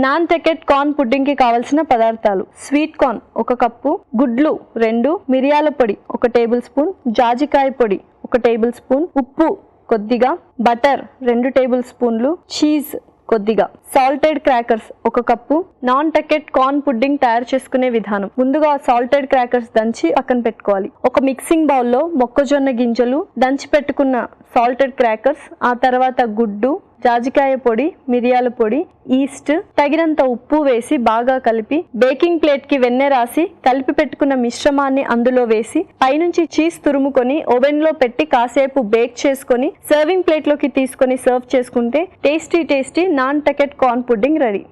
నాన్టకెట్ corn pudding కి కావలసిన పదార్థాలు: స్వీట్ కార్న్ 1 కప్పు, గుడ్లు 2, మిరియాల పొడి 1 టేబుల్ స్పూన్, జాజికాయ పొడి 1 టేబుల్ స్పూన్, ఉప్పు కొద్దిగా, బటర్ 2 టేబుల్ స్పూన్లు, చీజ్ కొద్దిగా, salted crackers 1 cup. Nantucket corn pudding తయారు చేసుకునే విధానం: ముందుగా సాల్టెడ్ క్రాకర్స్ దంచి పక్కన పెట్టుకోవాలి. ఒక మిక్సింగ్ బౌల్లో మొక్కజొన్న గింజలు, దంచి పెట్టుకున్న సాల్టెడ్ క్రాకర్స్, ఆ తర్వాత గుడ్డు, జాజికాయ పొడి, మిరియాల పొడి, ఈస్ట్, తగినంత ఉప్పు వేసి బాగా కలిపి బేకింగ్ ప్లేట్ కి వెన్నె రాసి కలిపి పెట్టుకున్న మిశ్రమాన్ని అందులో వేసి పైనుంచి చీజ్ తురుముకొని ఓవెన్ లో పెట్టి కాసేపు బేక్ చేసుకొని సర్వింగ్ ప్లేట్ లోకి తీసుకొని సర్వ్ చేసుకుంటే టేస్టీ నాన్టకెట్ కార్న్ పుడ్డింగ్ రెడీ.